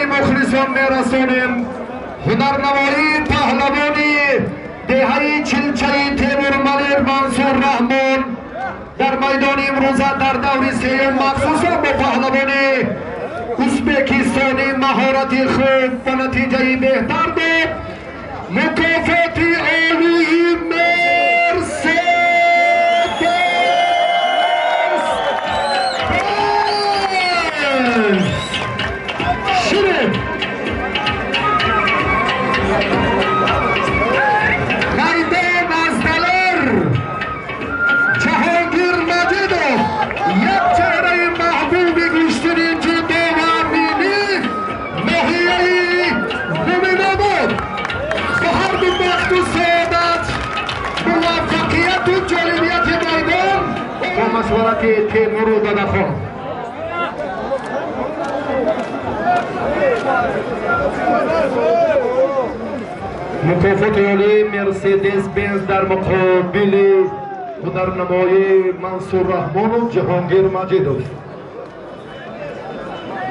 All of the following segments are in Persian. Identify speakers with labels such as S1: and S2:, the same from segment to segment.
S1: برای مخلصان میرسونیم هنرنمایی پهلوانی دهه چلچه تیمور ملک منصور رحمان در میدان امروز در دور سیوم مخصوصا با پهلوانی ازبکستانی مهارت خوب و نتیجه بهتر داد مکافات عالی مرسدس شیرین میدان از دلر جهانگیر مجیدوف یک چهره محبوب گوشترین جدا و امینی ماهیه‌ای نمینامد با هر دو بخت و سعادت موفقیت و جالبیت میدان با مشورت تیمور و دادخان مکافات عالی مرسدس بنز در مقابل هنرنمای منصور رحمان و جهانگیر مجیدوف.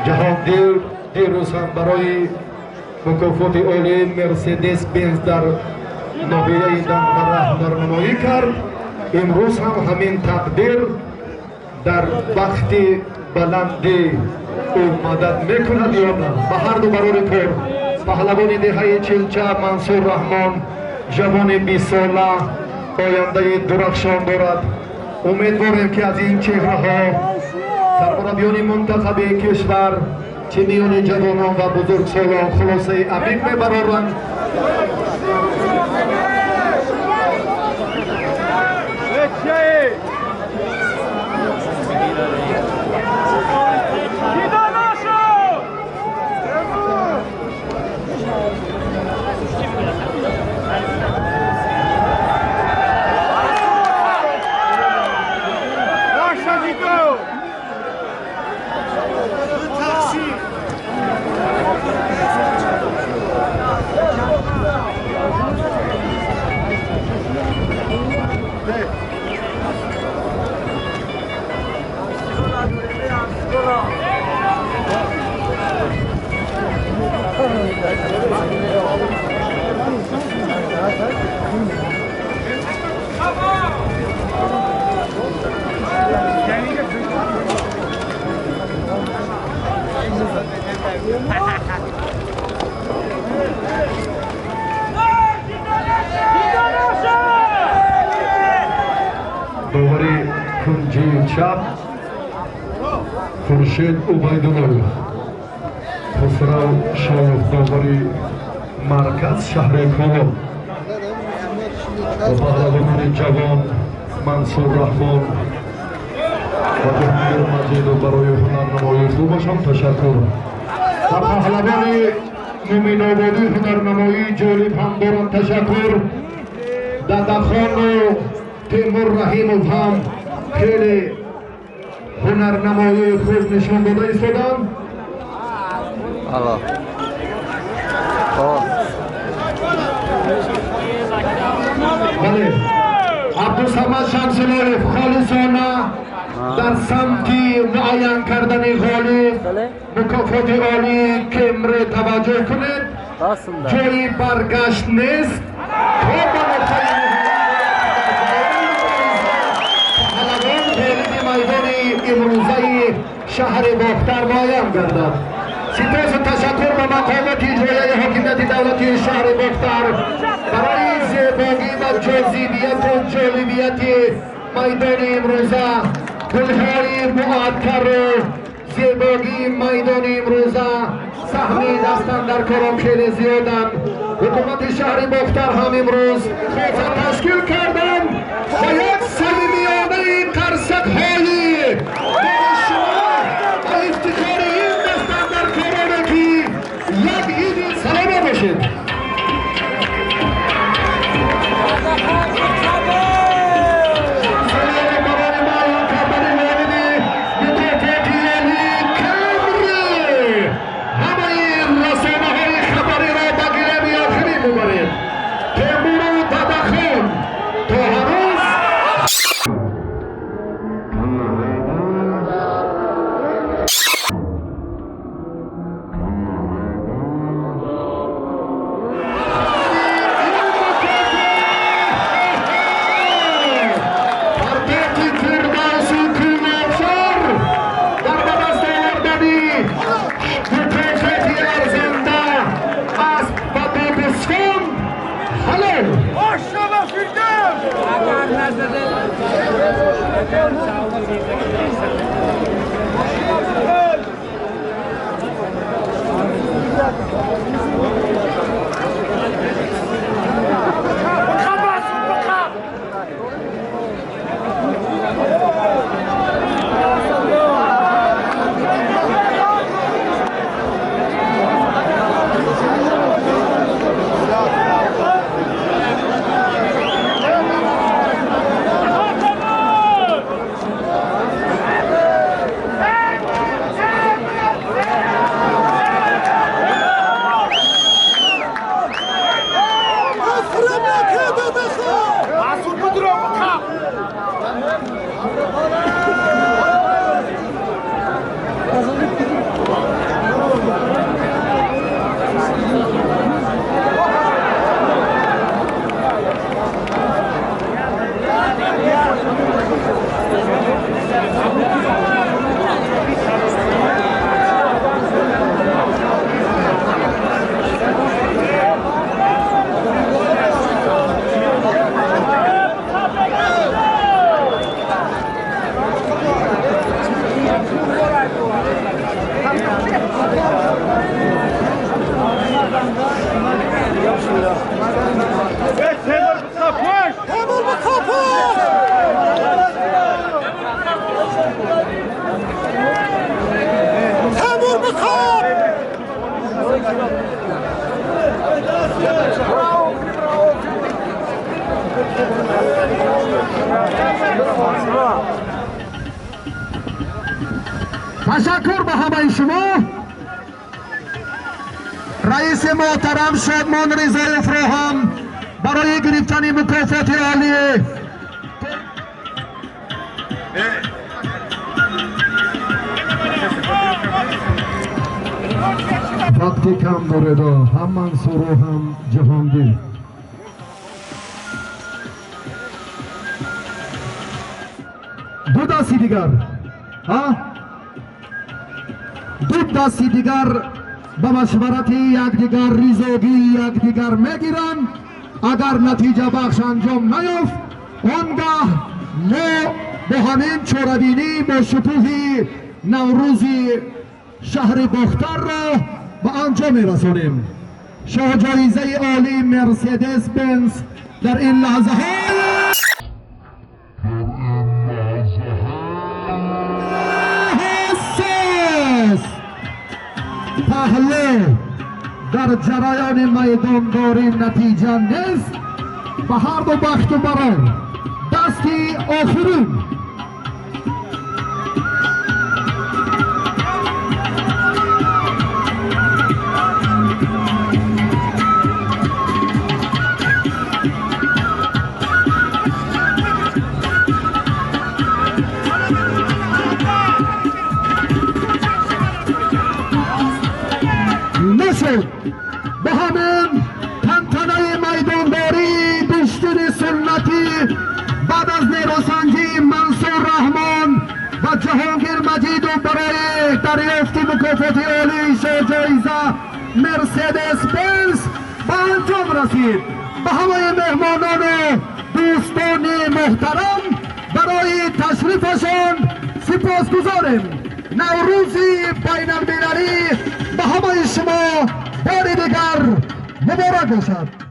S1: جهانگیر دیروز هم برای مکافات عالی مرسدس بنز در ناحیه دنبره هنرنمایی کرد. امروز هم همین تقدیر در بخت بلندی او مدد میکند یا نه؟ به هر دو برابر پر پهلوان دهه چلچه منصور رحمان جوان 20 ساله آینده درخشان دارد. امیدواریم که از این چهره ها سرمربیان منتخب کشور چه میان جوانان و بزرگسالان خلاصه عمیق میبرند. داوری کنجی چپ خورشید عبیدالله، خسرو شایخ داوری مرکز شهر کابل و پهلوان جوان منصور رحمان و جهانگیر مجیدوف برای هنرنمایی خوبشان تشکر. و پهلوان مومن‌آبادی هنرنمایی جالب هم دارند تشکر. ددخان و تیمور رحیموف هم خیلی هنرنمایی خوب نشان داده ایستادند. بله، عبدالصمد شمس‌الله خالصانه در سمت معین کردن غالب مکافات عالی کمر توجه کنید. جایی برگشت نیست. پهلوان غالب میدان امروزه شهر باختر معین گردد. سپاس و تشکر به مقامات اجرایی حاکمیت دولتی شهر باختر برای زیبایی و جاذبیت و جالبیت میدان امروزه. گلهای معطر و زیبایی میدان امروزه سهمی دستن در کارم خیلی زیادند. حکومت شهر باختر هم امروز خواست تشکیل کردن و یک صمیمیانه قرصک‌های دانشجویان و افتخار این دستن در کارم که یک عید سلامه باشید. تشکر به همه شما. رئیس محترم شادمان رضایف را هم برای گرفتن مکافات عالی وقتی کم داره هم منصور و هم جهانگیر. دو دستی دیگر دو دستی دیگر به مشورت یکدیگر ریزوگی یکدیگر میگیرند. اگر نتیجه بخش انجام نیافت آنگاه ما با همین چوربینی با شکوه نوروزی شهر باختر را به انجام میرسانیم. شاه جایزه عالی مرسدس بنز در این لحظه پهلو در جریان میدانداری نتیجه نیست. به هر دو بخت و برای دستی آخرین نشد. به همین تنتنه میدانداری دشتر سنتی بعد از نیروسنجی منصور رحمان و جهانگیر مجید و برای دریافت مکافات عالی شاه جایزه مرسدس بنز به انجام رسید. به همه مهمانان و دوستان محترم برای تشریفشان سپاسگزاریم. نوروزی بین المللی به همه شما بار دیگر مبارک باشد.